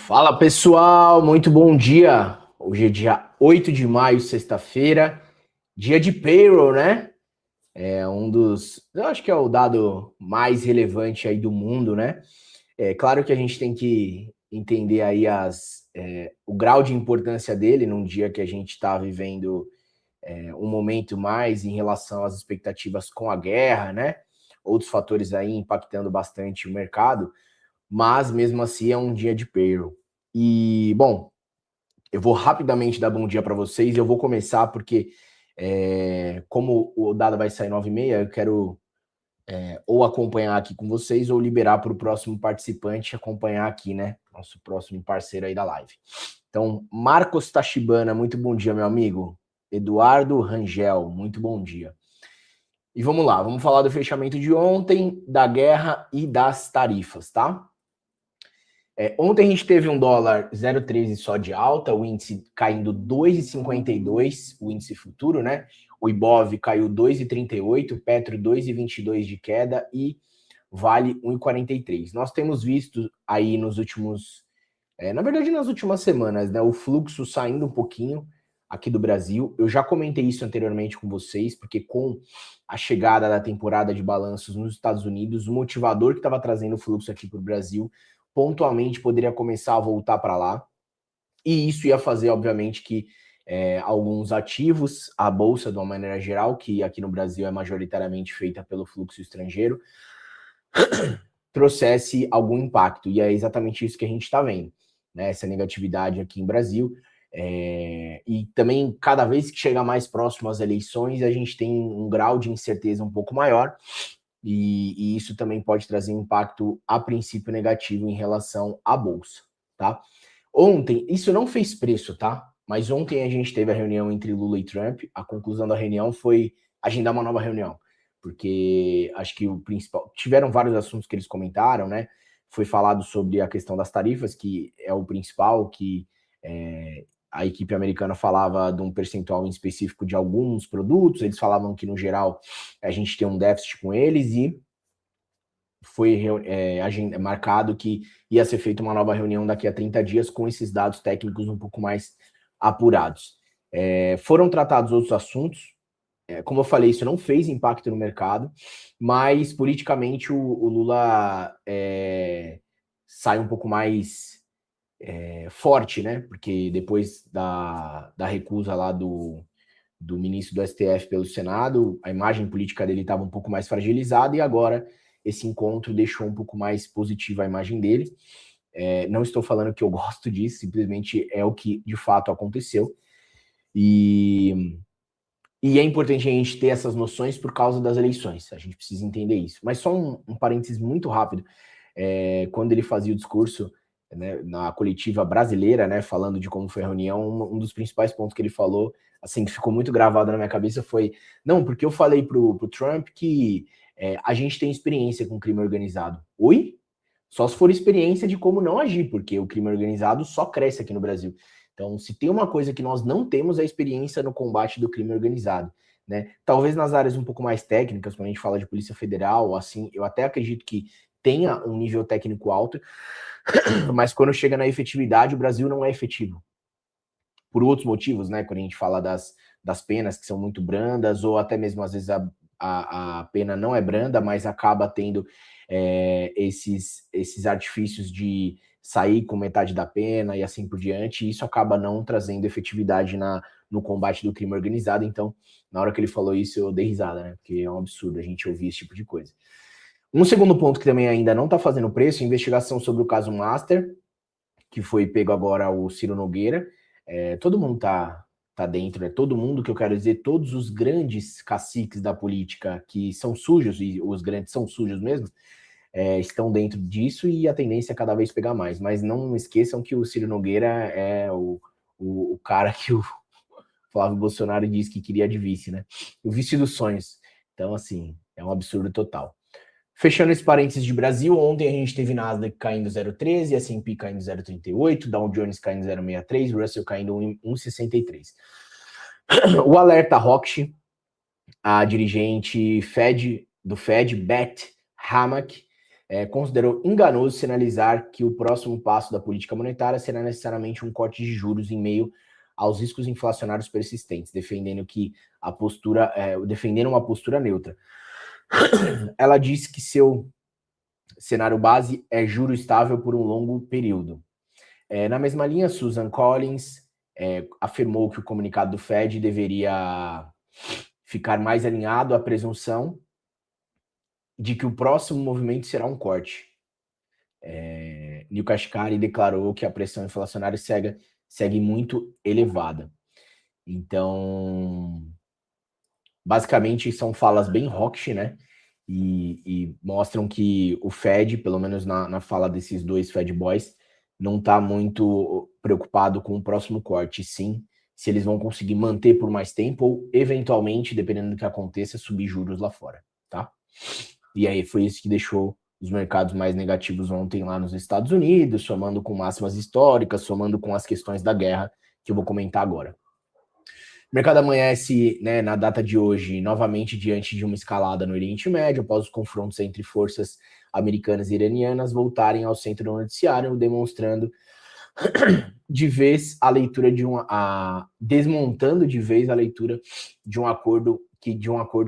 Fala pessoal, muito bom dia. Hoje é dia 8 de maio, sexta-feira, dia de payroll, né? É um dos, eu acho que é o dado mais relevante aí do mundo, né? É claro que a gente tem que entender aí o grau de importância dele num dia que a gente está vivendo um momento mais em relação às expectativas com a guerra, né? Outros fatores aí impactando bastante o mercado, mas mesmo assim é um dia de payroll. E, bom, eu vou rapidamente dar bom dia para vocês. Eu vou começar porque, como o dado vai sair 9h30, eu quero ou acompanhar aqui com vocês ou liberar para o próximo participante acompanhar aqui, né? Nosso próximo parceiro aí da live. Então, Marcos Tachibana, muito bom dia, meu amigo. Eduardo Rangel, muito bom dia. E vamos lá, vamos falar do fechamento de ontem, da guerra e das tarifas, tá? Ontem a gente teve um dólar 0,13 só de alta, o índice caindo 2,52, o índice futuro, né? O Ibov caiu 2,38, Petro 2,22 de queda e Vale 1,43. Nós temos visto aí nos últimos, na verdade nas últimas semanas, né? O fluxo saindo um pouquinho aqui do Brasil. Eu já comentei isso anteriormente com vocês, porque com a chegada da temporada de balanços nos Estados Unidos, o motivador que estava trazendo o fluxo aqui para o Brasil pontualmente poderia começar a voltar para lá, e isso ia fazer, obviamente, que alguns ativos, a Bolsa, de uma maneira geral, que aqui no Brasil é majoritariamente feita pelo fluxo estrangeiro, trouxesse algum impacto, e é exatamente isso que a gente está vendo, né? Essa negatividade aqui em Brasil, e também, cada vez que chega mais próximo às eleições, a gente tem um grau de incerteza um pouco maior, e isso também pode trazer um impacto, a princípio, negativo em relação à Bolsa, tá? Ontem, isso não fez preço, tá? Mas ontem a gente teve a reunião entre Lula e Trump, a conclusão da reunião foi agendar uma nova reunião, porque acho que o principal... Tiveram vários assuntos que eles comentaram, né? Foi falado sobre a questão das tarifas, que é o principal, que a equipe americana falava de um percentual em específico de alguns produtos, eles falavam que, no geral, a gente tem um déficit com eles, e foi marcado que ia ser feita uma nova reunião daqui a 30 dias com esses dados técnicos um pouco mais apurados. Foram tratados outros assuntos, como eu falei, isso não fez impacto no mercado, mas politicamente o Lula sai um pouco mais forte, né? Porque depois da recusa lá do ministro do STF pelo Senado, a imagem política dele estava um pouco mais fragilizada, e agora esse encontro deixou um pouco mais positiva a imagem dele. Não estou falando que eu gosto disso, simplesmente é o que de fato aconteceu. E é importante a gente ter essas noções por causa das eleições, a gente precisa entender isso. Mas só um parênteses muito rápido. Quando ele fazia o discurso, né, na coletiva brasileira, né, falando de como foi a reunião, um dos principais pontos que ele falou, assim, que ficou muito gravado na minha cabeça foi: não, porque eu falei pro Trump que a gente tem experiência com crime organizado. Oi? Só se for experiência de como não agir, porque o crime organizado só cresce aqui no Brasil. Então, se tem uma coisa que nós não temos, é a experiência no combate do crime organizado, né? Talvez nas áreas um pouco mais técnicas, quando a gente fala de Polícia Federal, assim, eu até acredito que tenha um nível técnico alto, mas quando chega na efetividade, o Brasil não é efetivo. Por outros motivos, né? Quando a gente fala das penas que são muito brandas, ou até mesmo às vezes a pena não é branda, mas acaba tendo esses artifícios de sair com metade da pena e assim por diante, e isso acaba não trazendo efetividade no combate do crime organizado. Então, na hora que ele falou isso, eu dei risada, né? Porque é um absurdo a gente ouvir esse tipo de coisa. Um segundo ponto que também ainda não está fazendo preço, investigação sobre o caso Master, que foi pego agora o Ciro Nogueira. Todo mundo tá dentro, né? Todo mundo, que eu quero dizer, todos os grandes caciques da política que são sujos, e os grandes são sujos mesmo, estão dentro disso, e a tendência é cada vez pegar mais. Mas não esqueçam que o Ciro Nogueira é o cara que o Flávio Bolsonaro disse que queria de vice, né? O vice dos sonhos. Então, assim, é um absurdo total. Fechando esse parênteses de Brasil, ontem a gente teve Nasdaq caindo 0,13, S&P caindo 0,38, Dow Jones caindo 0,63, Russell caindo 1,63. O alerta Rocksh, a dirigente do Fed, Beth Hammack, considerou enganoso sinalizar que o próximo passo da política monetária será necessariamente um corte de juros em meio aos riscos inflacionários persistentes, defendendo uma postura neutra. Ela disse que seu cenário base é juro estável por um longo período. Na mesma linha, Susan Collins afirmou que o comunicado do Fed deveria ficar mais alinhado à presunção de que o próximo movimento será um corte. Neil Kashkari declarou que a pressão inflacionária segue muito elevada. Então, basicamente, são falas bem hawkish, né? E mostram que o Fed, pelo menos na fala desses dois Fed Boys, não está muito preocupado com o próximo corte, sim, se eles vão conseguir manter por mais tempo ou, eventualmente, dependendo do que aconteça, subir juros lá fora, tá? E aí foi isso que deixou os mercados mais negativos ontem lá nos Estados Unidos, somando com máximas históricas, somando com as questões da guerra, que eu vou comentar agora. O mercado amanhece, né, na data de hoje, novamente diante de uma escalada no Oriente Médio, após os confrontos entre forças americanas e iranianas voltarem ao centro do noticiário, demonstrando de vez a leitura desmontando de vez a leitura de um acordo que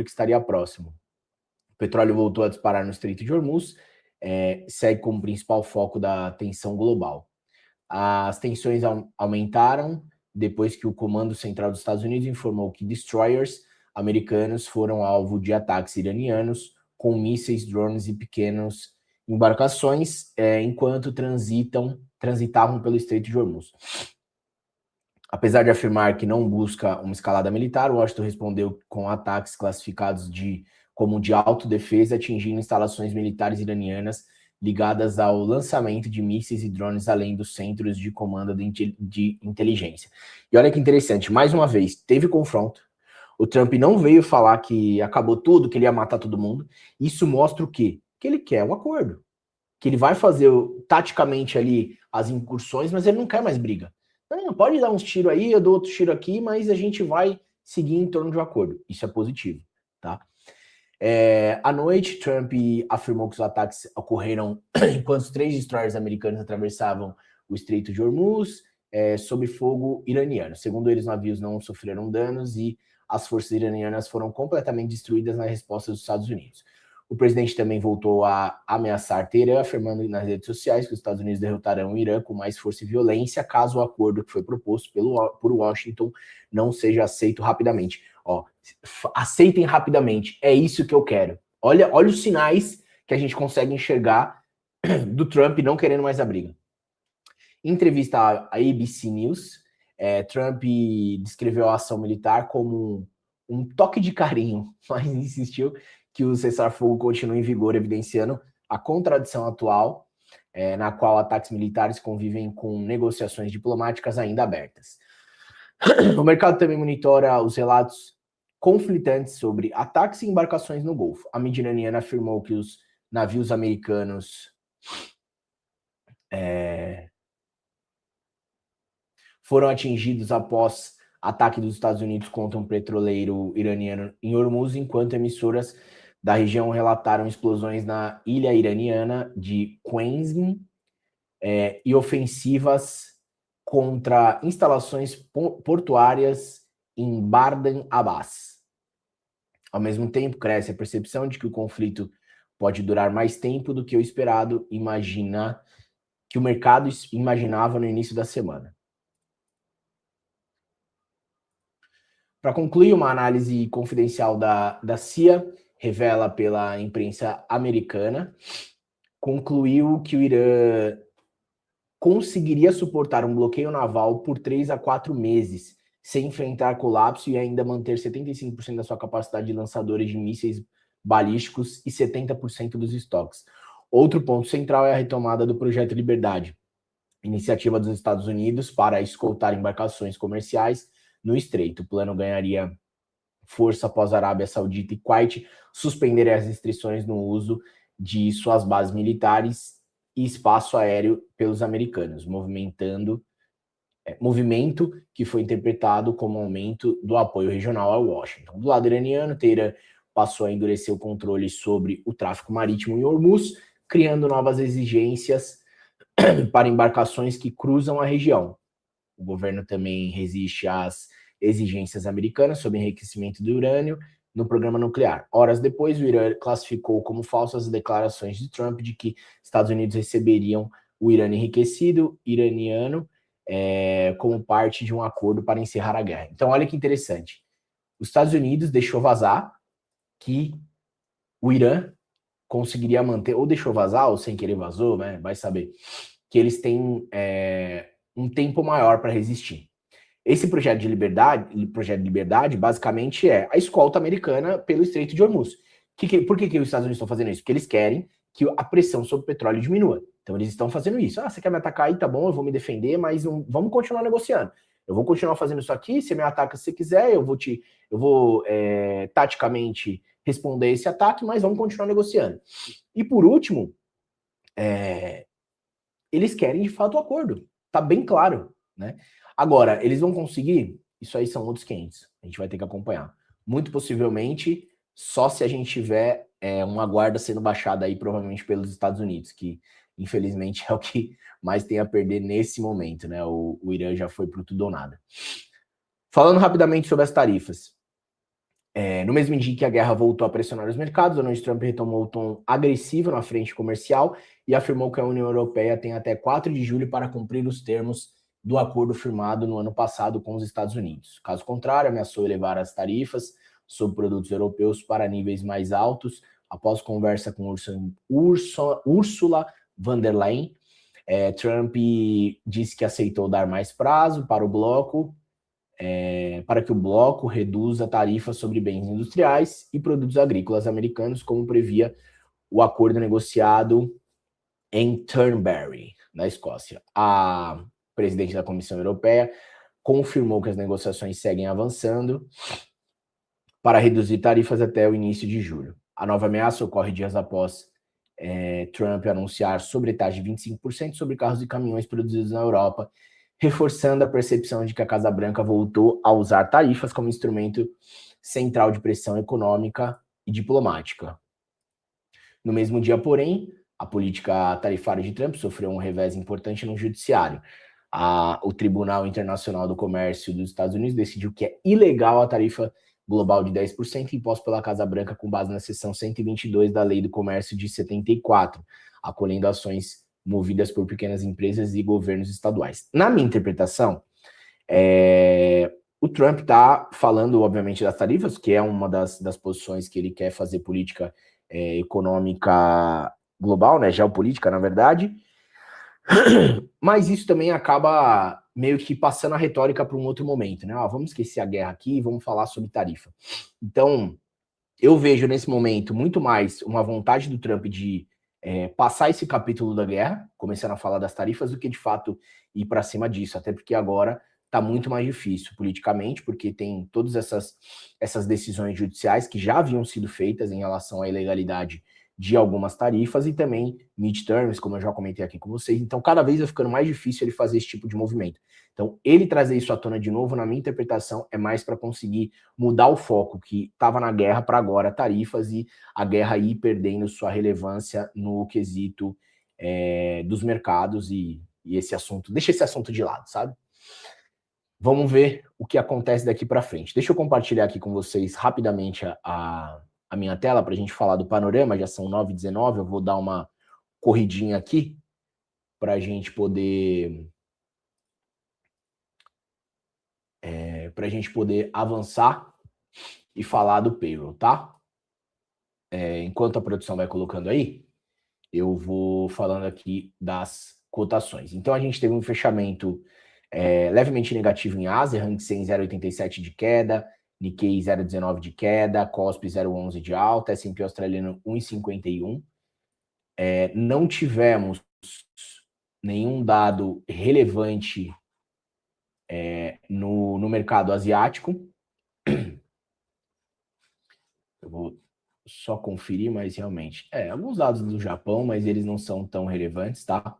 estaria próximo. O petróleo voltou a disparar no Estreito de Hormuz, segue como principal foco da tensão global. As tensões aumentaram depois que o Comando Central dos Estados Unidos informou que destroyers americanos foram alvo de ataques iranianos com mísseis, drones e pequenas embarcações enquanto transitavam pelo Estreito de Hormuz. Apesar de afirmar que não busca uma escalada militar, Washington respondeu com ataques classificados como de autodefesa, atingindo instalações militares iranianas ligadas ao lançamento de mísseis e drones além dos centros de comando de inteligência. E olha que interessante, mais uma vez, teve confronto. O Trump não veio falar que acabou tudo, que ele ia matar todo mundo. Isso mostra o quê? Que ele quer um acordo. Que ele vai fazer taticamente ali as incursões, mas ele não quer mais briga. Não, pode dar uns tiros aí, eu dou outro tiro aqui, mas a gente vai seguir em torno de um acordo. Isso é positivo, tá? À noite, Trump afirmou que os ataques ocorreram enquanto os 3 destroyers americanos atravessavam o Estreito de Hormuz sob fogo iraniano. Segundo eles, navios não sofreram danos e as forças iranianas foram completamente destruídas na resposta dos Estados Unidos. O presidente também voltou a ameaçar Teherã, afirmando nas redes sociais que os Estados Unidos derrotarão o Irã com mais força e violência caso o acordo que foi proposto por Washington não seja aceito rapidamente. Aceitem rapidamente, é isso que eu quero. Olha os sinais que a gente consegue enxergar do Trump não querendo mais a briga. Em entrevista à ABC News, Trump descreveu a ação militar como um toque de carinho, mas insistiu que o cessar-fogo continua em vigor, evidenciando a contradição atual, na qual ataques militares convivem com negociações diplomáticas ainda abertas. O mercado também monitora os relatos conflitantes sobre ataques e embarcações no Golfo. A mídia iraniana afirmou que os navios americanos foram atingidos após ataque dos Estados Unidos contra um petroleiro iraniano em Hormuz, enquanto emissoras da região relataram explosões na ilha iraniana de Qasem e ofensivas contra instalações portuárias em Bandar Abbas. Ao mesmo tempo, cresce a percepção de que o conflito pode durar mais tempo do que o esperado, que o mercado imaginava no início da semana. Para concluir, uma análise confidencial da CIA, revela pela imprensa americana, concluiu que o Irã conseguiria suportar um bloqueio naval por 3 a 4 meses, sem enfrentar colapso e ainda manter 75% da sua capacidade de lançadores de mísseis balísticos e 70% dos estoques. Outro ponto central é a retomada do Projeto Liberdade, iniciativa dos Estados Unidos para escoltar embarcações comerciais no Estreito. O plano ganharia força após a Arábia Saudita e Kuwait suspenderem as restrições no uso de suas bases militares e espaço aéreo pelos americanos, movimento que foi interpretado como aumento do apoio regional a Washington. Do lado iraniano, Teherã passou a endurecer o controle sobre o tráfego marítimo em Hormuz, criando novas exigências para embarcações que cruzam a região. O governo também resiste às exigências americanas sobre enriquecimento do urânio no programa nuclear. Horas depois, o Irã classificou como falsas as declarações de Trump de que Estados Unidos receberiam o urânio enriquecido iraniano como parte de um acordo para encerrar a guerra. Então, olha que interessante. Os Estados Unidos deixou vazar que o Irã conseguiria manter, ou deixou vazar, ou sem querer vazou, né? Vai saber, que eles têm um tempo maior para resistir. Esse projeto de liberdade, basicamente é a escolta americana pelo Estreito de Hormuz. Por que os Estados Unidos estão fazendo isso? Porque eles querem que a pressão sobre o petróleo diminua. Então eles estão fazendo isso. Ah, você quer me atacar aí? Tá bom, eu vou me defender, mas vamos continuar negociando. Eu vou continuar fazendo isso aqui, você me ataca se você quiser, eu vou taticamente responder esse ataque, mas vamos continuar negociando. E por último, eles querem de fato o acordo. Tá bem claro, né? Agora, eles vão conseguir? Isso aí são outros 500. A gente vai ter que acompanhar. Muito possivelmente, só se a gente tiver uma guarda sendo baixada aí, provavelmente pelos Estados Unidos, que infelizmente é o que mais tem a perder nesse momento, né? O Irã já foi pro tudo ou nada. Falando rapidamente sobre as tarifas. No mesmo dia que a guerra voltou a pressionar os mercados, Donald Trump retomou o tom agressivo na frente comercial e afirmou que a União Europeia tem até 4 de julho para cumprir os termos do acordo firmado no ano passado com os Estados Unidos. Caso contrário, ameaçou elevar as tarifas sobre produtos europeus para níveis mais altos após conversa com Ursula von der Leyen. Trump disse que aceitou dar mais prazo para o bloco, para que o bloco reduza tarifas sobre bens industriais e produtos agrícolas americanos, como previa o acordo negociado em Turnberry, na Escócia. A presidente da Comissão Europeia confirmou que as negociações seguem avançando para reduzir tarifas até o início de julho. A nova ameaça ocorre dias após Trump anunciar sobretaxa de 25% sobre carros e caminhões produzidos na Europa, reforçando a percepção de que a Casa Branca voltou a usar tarifas como instrumento central de pressão econômica e diplomática. No mesmo dia, porém, a política tarifária de Trump sofreu um revés importante no judiciário. O Tribunal Internacional do Comércio dos Estados Unidos decidiu que é ilegal a tarifa global de 10% imposta pela Casa Branca com base na seção 122 da Lei do Comércio de 74, acolhendo ações movidas por pequenas empresas e governos estaduais. Na minha interpretação, o Trump está falando, obviamente, das tarifas, que é uma das posições que ele quer fazer política econômica global, né, geopolítica, na verdade, mas isso também acaba meio que passando a retórica para um outro momento, né? Vamos esquecer a guerra aqui e vamos falar sobre tarifa. Então, eu vejo nesse momento muito mais uma vontade do Trump de passar esse capítulo da guerra, começando a falar das tarifas, do que de fato ir para cima disso, até porque agora está muito mais difícil politicamente, porque tem todas essas decisões judiciais que já haviam sido feitas em relação à ilegalidade de algumas tarifas e também midterms, como eu já comentei aqui com vocês. Então, cada vez vai ficando mais difícil ele fazer esse tipo de movimento. Então, ele trazer isso à tona de novo, na minha interpretação, é mais para conseguir mudar o foco que estava na guerra para agora tarifas e a guerra ir perdendo sua relevância no quesito dos mercados e esse assunto, deixa esse assunto de lado, sabe? Vamos ver o que acontece daqui para frente. Deixa eu compartilhar aqui com vocês rapidamente a minha tela para a gente falar do panorama. Já são 9h19, eu vou dar uma corridinha aqui para a gente poder avançar e falar do payroll, tá? Enquanto a produção vai colocando aí, eu vou falando aqui das cotações. Então a gente teve um fechamento levemente negativo em Ásia, Hang Seng 0,87 de queda, Nikkei 0,19 de queda, Kospi 0,11 de alta, S&P australiano 1,51. Não tivemos nenhum dado relevante no mercado asiático. Eu vou só conferir, mas realmente... alguns dados do Japão, mas eles não são tão relevantes, tá?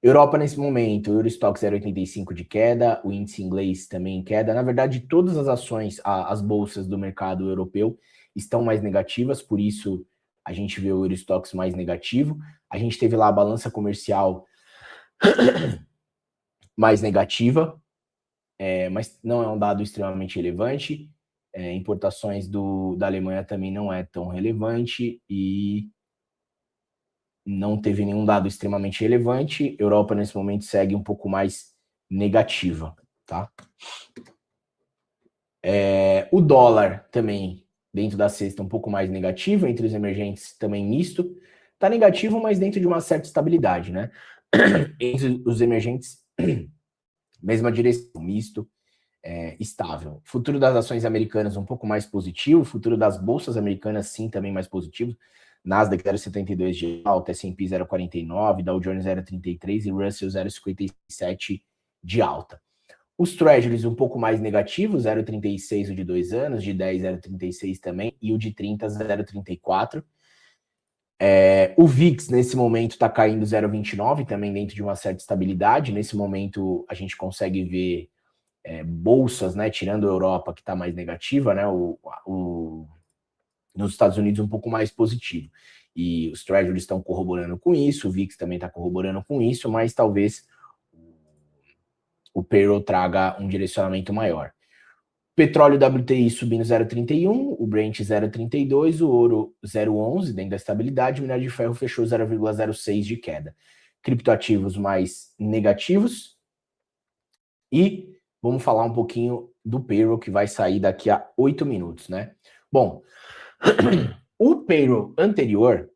Europa, nesse momento, o Eurostoxx 0,85 de queda, o índice inglês também em queda. Na verdade, todas as ações, as bolsas do mercado europeu estão mais negativas, por isso a gente vê o Eurostoxx mais negativo. A gente teve lá a balança comercial mais negativa, mas não é um dado extremamente relevante. Importações da Alemanha também não é tão relevante e não teve nenhum dado extremamente relevante. Europa, nesse momento, segue um pouco mais negativa, tá? O dólar também, dentro da cesta, um pouco mais negativo, entre os emergentes também misto. Tá negativo, mas dentro de uma certa estabilidade, né? Entre os emergentes, mesma direção, misto, estável. Futuro das ações americanas um pouco mais positivo, futuro das bolsas americanas sim também mais positivo. Nasdaq 0,72 de alta, S&P 0,49, Dow Jones 0,33 e Russell 0,57 de alta. Os Treasuries um pouco mais negativos, 0,36 o de 2 anos, de 10 0,36 também, e o de 30 0,34. O VIX nesse momento está caindo 0,29, também dentro de uma certa estabilidade. Nesse momento a gente consegue ver bolsas, né, tirando a Europa que está mais negativa, né, nos Estados Unidos um pouco mais positivo. E os Treasuries estão corroborando com isso, o VIX também está corroborando com isso, mas talvez o payroll traga um direcionamento maior. Petróleo WTI subindo 0,31, o Brent 0,32, o ouro 0,11 dentro da estabilidade, o minério de ferro fechou 0,06 de queda. Criptoativos mais negativos. E vamos falar um pouquinho do payroll que vai sair daqui a 8 minutos, né? Bom, o payroll anterior,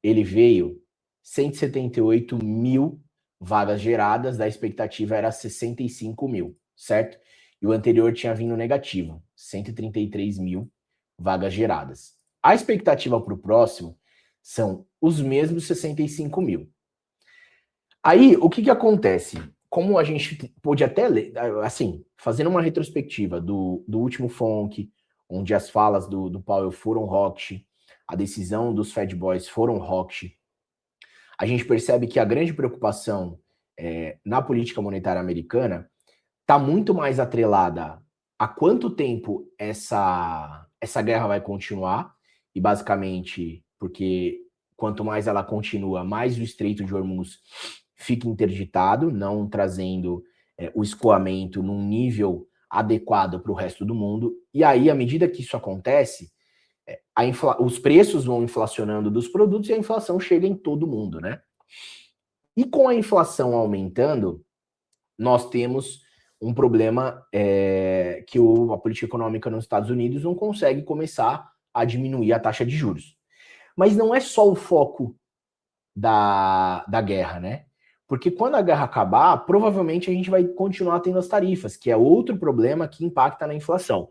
ele veio 178 mil vagas geradas, da expectativa era 65 mil, certo? E o anterior tinha vindo negativo, 133 mil vagas geradas. A expectativa para o próximo são os mesmos 65 mil. Aí, o que acontece? Como a gente pôde até ler, assim, fazendo uma retrospectiva do último FONC, onde as falas do Powell foram hawkish, a decisão dos Fed Boys foram hawkish, a gente percebe que a grande preocupação na política monetária americana está muito mais atrelada a quanto tempo essa guerra vai continuar, e basicamente porque quanto mais ela continua, mais o Estreito de Hormuz fica interditado, não trazendo o escoamento num nível adequado para o resto do mundo. E aí, à medida que isso acontece, os preços vão inflacionando dos produtos e a inflação chega em todo mundo, né? E com a inflação aumentando, nós temos um problema que a política econômica nos Estados Unidos não consegue começar a diminuir a taxa de juros. Mas não é só o foco da guerra, né? Porque quando a guerra acabar, provavelmente a gente vai continuar tendo as tarifas, que é outro problema que impacta na inflação.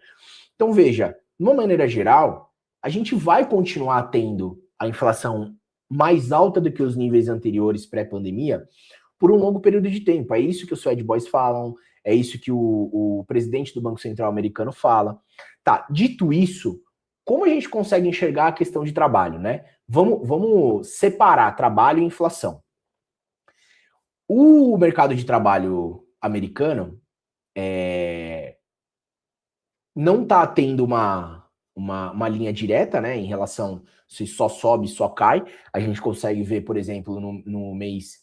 Então, veja, de uma maneira geral, a gente vai continuar tendo a inflação mais alta do que os níveis anteriores pré-pandemia por um longo período de tempo. É isso que os Fed Boys falam, é isso que o presidente do Banco Central americano fala. Tá, dito isso, como a gente consegue enxergar a questão de trabalho, né? Vamos separar trabalho e inflação. O mercado de trabalho americano não está tendo uma linha direta, né, em relação se só sobe, só cai. A gente consegue ver, por exemplo, no mês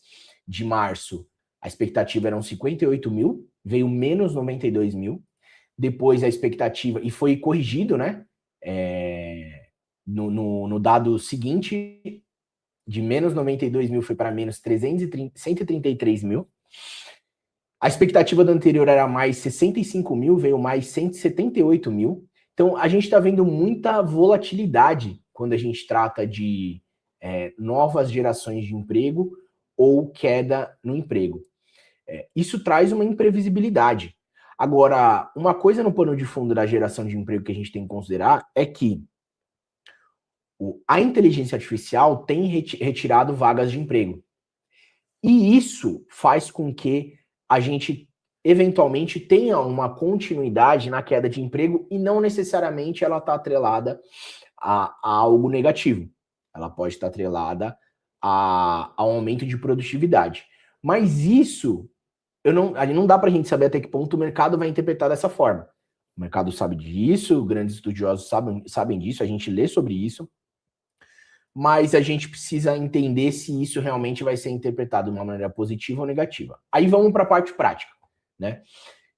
de março, a expectativa eram 58 mil, veio menos 92 mil. Depois a expectativa, e foi corrigido, né, no dado seguinte, de menos 92 mil foi para menos 133 mil. A expectativa do anterior era mais 65 mil, veio mais 178 mil. Então, a gente está vendo muita volatilidade quando a gente trata de novas gerações de emprego ou queda no emprego. Isso traz uma imprevisibilidade. Agora, uma coisa no pano de fundo da geração de emprego que a gente tem que considerar é que a inteligência artificial tem retirado vagas de emprego. E isso faz com que a gente eventualmente tenha uma continuidade na queda de emprego e não necessariamente ela está atrelada a algo negativo. Ela pode estar atrelada a um aumento de produtividade. Mas isso, não dá para a gente saber até que ponto o mercado vai interpretar dessa forma. O mercado sabe disso, grandes estudiosos sabem disso, a gente lê sobre isso. mas a gente precisa entender se isso realmente vai ser interpretado de uma maneira positiva ou negativa. Aí vamos para a parte prática, né?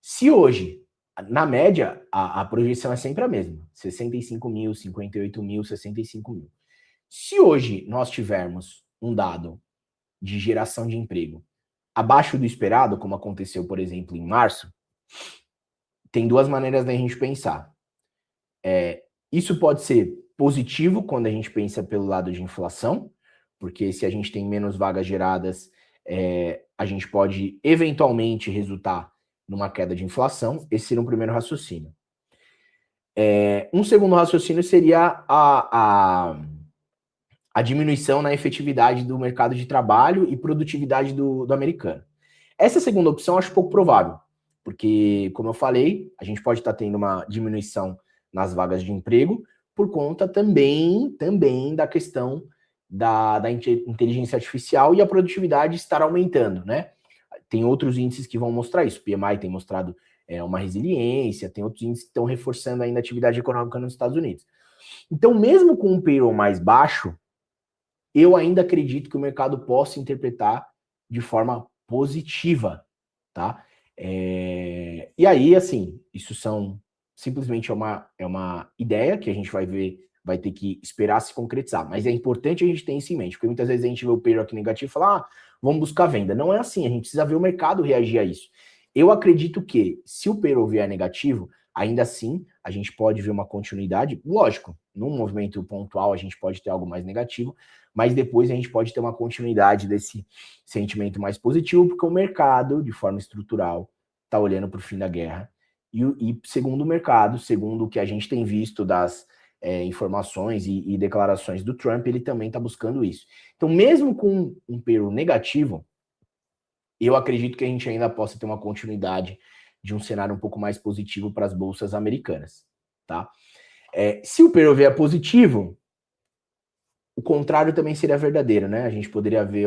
Se hoje, na média, a projeção é sempre a mesma, 65 mil, 58 mil, 65 mil. Se hoje nós tivermos um dado de geração de emprego abaixo do esperado, como aconteceu, por exemplo, em março, tem duas maneiras da gente pensar. Isso pode ser positivo quando a gente pensa pelo lado de inflação, porque se a gente tem menos vagas geradas, a gente pode eventualmente resultar numa queda de inflação. Esse seria um primeiro raciocínio. Um segundo raciocínio seria a diminuição na efetividade do mercado de trabalho e produtividade do americano. Essa segunda opção eu acho pouco provável, porque, como eu falei, a gente pode estar tendo uma diminuição nas vagas de emprego por conta também da questão da inteligência artificial e a produtividade estar aumentando, né? Tem outros índices que vão mostrar isso. O PMI tem mostrado uma resiliência, tem outros índices que estão reforçando ainda a atividade econômica nos Estados Unidos. Então, mesmo com um payroll mais baixo, eu ainda acredito que o mercado possa interpretar de forma positiva, tá? E aí, assim, isso simplesmente é uma ideia que a gente vai ver, vai ter que esperar se concretizar. Mas é importante a gente ter isso em mente, porque muitas vezes a gente vê o payroll aqui negativo e fala, vamos buscar venda. Não é assim, a gente precisa ver o mercado reagir a isso. Eu acredito que, se o payroll vier negativo, ainda assim, a gente pode ver uma continuidade. Lógico, num movimento pontual a gente pode ter algo mais negativo, mas depois a gente pode ter uma continuidade desse sentimento mais positivo, porque o mercado, de forma estrutural, está olhando para o fim da guerra. E segundo o mercado, segundo o que a gente tem visto das informações e declarações do Trump, ele também está buscando isso. Então, mesmo com um payroll negativo, eu acredito que a gente ainda possa ter uma continuidade de um cenário um pouco mais positivo para as bolsas americanas, tá? Se o payroll vier positivo, o contrário também seria verdadeiro, né? A gente poderia ver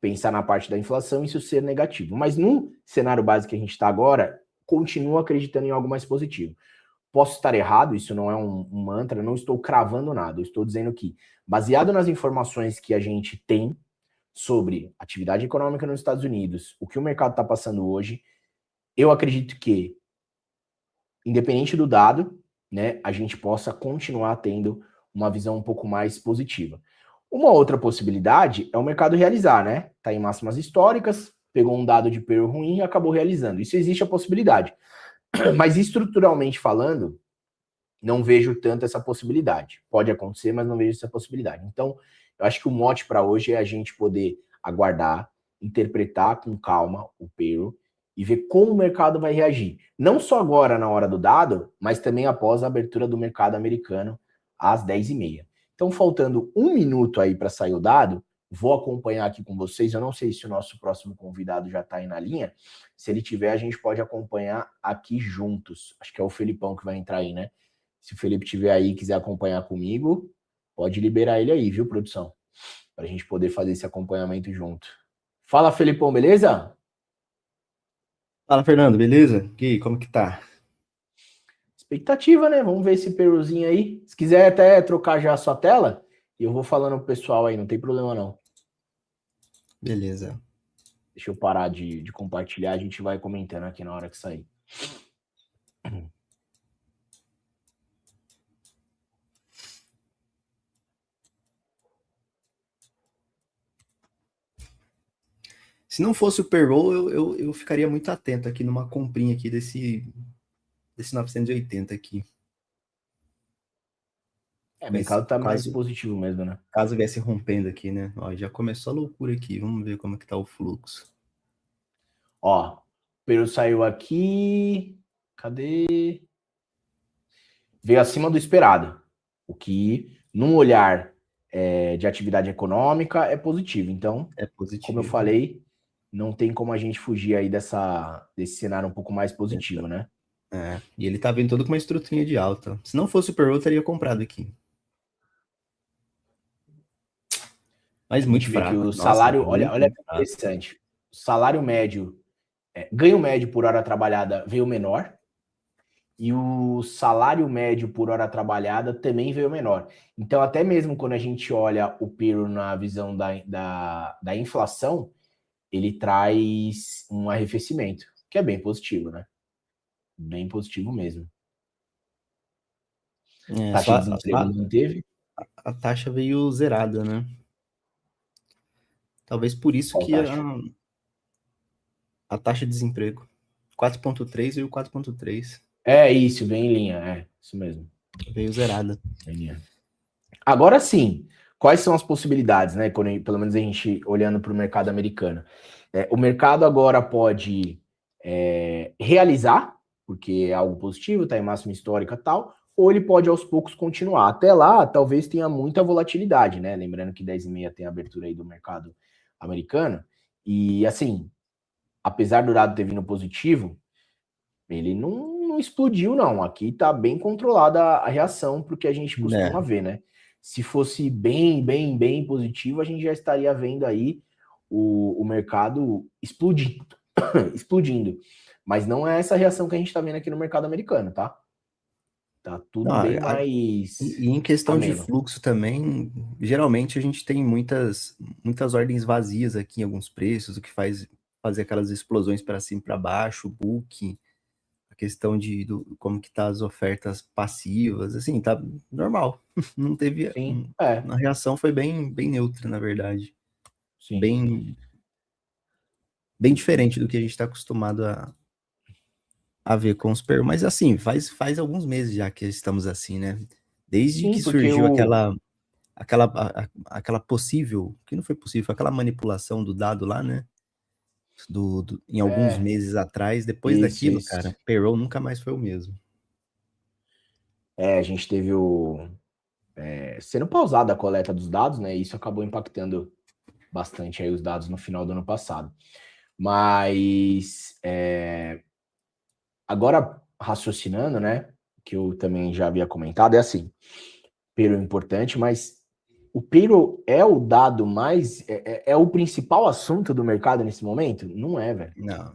pensar na parte da inflação e isso ser negativo. Mas no cenário básico que a gente está agora, continuo acreditando em algo mais positivo. Posso estar errado, isso não é um mantra, não estou cravando nada. Eu estou dizendo que, baseado nas informações que a gente tem sobre atividade econômica nos Estados Unidos, o que o mercado está passando hoje, eu acredito que, independente do dado, né, a gente possa continuar tendo uma visão um pouco mais positiva. Uma outra possibilidade é o mercado realizar, né? Está em máximas históricas, pegou um dado de payroll ruim e acabou realizando. Isso existe a possibilidade. Mas estruturalmente falando, não vejo tanto essa possibilidade. Pode acontecer, mas não vejo essa possibilidade. Então, eu acho que o mote para hoje é a gente poder aguardar, interpretar com calma o payroll e ver como o mercado vai reagir. Não só agora na hora do dado, mas também após a abertura do mercado americano às 10h30. Então, faltando 1 minuto aí para sair o dado, vou acompanhar aqui com vocês. Eu não sei se o nosso próximo convidado já está aí na linha. Se ele tiver, a gente pode acompanhar aqui juntos. Acho que é o Felipão que vai entrar aí, né? Se o Felipe tiver aí e quiser acompanhar comigo, pode liberar ele aí, viu, produção? Para a gente poder fazer esse acompanhamento junto. Fala, Felipão, beleza? Fala, Fernando, beleza? E aí, como que tá? Expectativa, né? Vamos ver esse peruzinho aí. Se quiser até trocar já a sua tela, e eu vou falando pro pessoal aí, não tem problema não. Beleza. Deixa eu parar de compartilhar, a gente vai comentando aqui na hora que sair. Se não fosse o payroll, eu ficaria muito atento aqui numa comprinha aqui desse 980 aqui. O Mas mercado tá mais positivo mesmo, né? caso viesse rompendo aqui, né? Ó, já começou a loucura aqui. Vamos ver como é que tá o fluxo. Ó, o Peru saiu aqui. Cadê? Veio acima do esperado. O que, num olhar de atividade econômica, é positivo. Então, É como eu positivo. falei, não tem como a gente fugir aí desse cenário um pouco mais positivo, né? E ele tá vindo todo com uma estruturinha de alta. Se não fosse o payroll, eu teria comprado aqui. Mas A muito gente vê que fraco. o Nossa, salário, olha, muito, olha muito que fraco. interessante. O salário médio, ganho médio por hora trabalhada veio menor, e o salário médio por hora trabalhada também veio menor. Então, até mesmo quando a gente olha o payroll na visão da inflação, ele traz um arrefecimento, que é bem positivo, né? Bem positivo mesmo. É, Taxa de desemprego manteve. a taxa veio zerada, né? Talvez por isso Qual que taxa? a taxa de desemprego. 4,3 veio 4,3. É isso, vem em linha, é isso mesmo. Veio zerada. Vem em linha. Agora sim, quais são as possibilidades, né? Quando, pelo menos a gente olhando para o mercado americano. O mercado agora pode realizar, porque é algo positivo, está em máxima histórica e tal, ou ele pode aos poucos continuar. Até lá, talvez tenha muita volatilidade, né? Lembrando que 10h30 tem a abertura aí do mercado americano. E assim, apesar do dado ter vindo positivo, ele não explodiu, não. Aqui está bem controlada a reação para o que a gente costuma ver, né? Se fosse bem positivo, a gente já estaria vendo aí o mercado explodindo, explodindo. Mas não é essa reação que a gente está vendo aqui no mercado americano, tá? Tá tudo Não, bem mais e em questão de ameno. fluxo também, geralmente a gente tem muitas ordens vazias aqui em alguns preços, o que faz fazer aquelas explosões para cima e para baixo, o book, a questão como que tá as ofertas passivas, assim, tá normal. Não teve, Sim, a reação foi bem neutra, na verdade. sim. Bem diferente do que a gente está acostumado a ver com os per, mas assim, faz alguns meses já que estamos assim, né? Desde Sim, que porque surgiu aquela possível, que não foi possível, aquela manipulação do dado lá, né? Em alguns meses atrás, depois daquilo, isso. cara, payroll nunca mais foi o mesmo. A gente teve sendo pausada a coleta dos dados, né? E isso acabou impactando bastante aí os dados no final do ano passado. Mas agora raciocinando, né? Que eu também já havia comentado, é assim, payroll é importante, mas o payroll é o dado mais. É o principal assunto do mercado nesse momento? Não é, velho. Não, O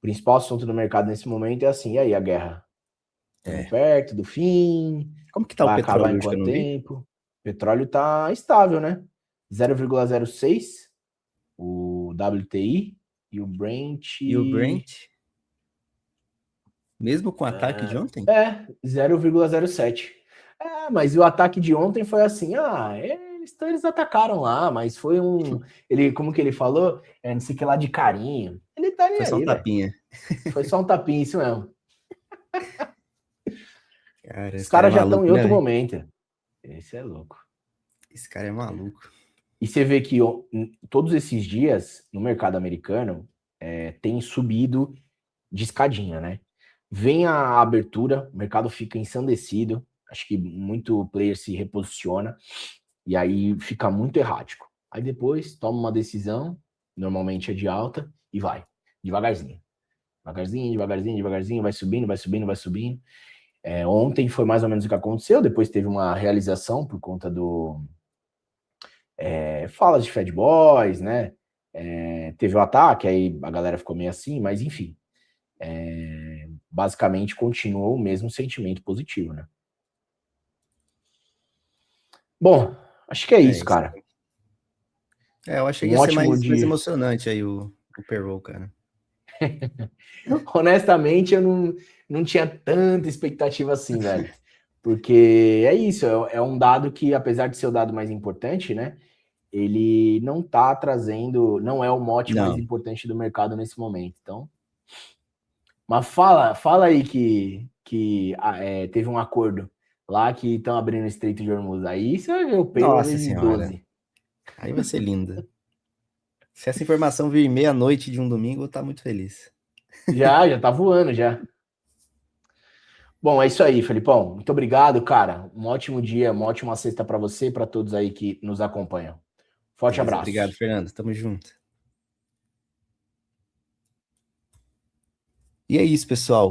principal assunto do mercado nesse momento é assim, e aí, a guerra? Estamos é. perto do fim? Como que tá o Vai acabar petróleo em hoje que eu quanto não vi? tempo? O petróleo tá estável, né? 0,06 o WTI e o Brent. E o Brent, mesmo com o ataque de ontem? 0,07. Mas o ataque de ontem foi assim, eles atacaram lá, mas foi como que ele falou? Não sei o que lá de carinho. Ele tá nem Foi só um aí, velho. tapinha. Foi só um tapinha, isso mesmo. Cara, Os esse cara é caras já estão maluco, em outro né? momento. Esse é louco. Esse cara é maluco. E você vê que todos esses dias, no mercado americano, tem subido de escadinha, né? Vem a abertura, o mercado fica ensandecido, acho que muito player se reposiciona, e aí fica muito errático. Aí depois toma uma decisão, normalmente é de alta, e vai, devagarzinho. Devagarzinho, vai subindo. Ontem foi mais ou menos o que aconteceu, depois teve uma realização por conta falas de Fed Boys, né? Teve o ataque, aí a galera ficou meio assim, mas enfim. Basicamente continuou o mesmo sentimento positivo, né? Bom, acho que é É isso, isso. cara. Eu achei que Um ia ser ótimo mais dia. emocionante aí o payroll, cara. Honestamente, eu não tinha tanta expectativa assim, velho. Porque é isso, é um dado que, apesar de ser o dado mais importante, né? Ele não tá trazendo, não é o mote mais Não. importante do mercado nesse momento. Então, mas fala aí que teve um acordo lá que estão abrindo o Estreito de Hormuz. Aí você vai ver o payroll Nossa vezes senhora. 12. Aí vai ser linda. Se essa informação vir meia-noite de um domingo, eu vou estar muito feliz. Já tá voando já. Bom, é isso aí, Felipão. Muito obrigado, cara. Um ótimo dia, uma ótima sexta para você e para todos aí que nos acompanham. Forte Beleza, obrigado, abraço. Fernando. Tamo junto. E é isso, pessoal.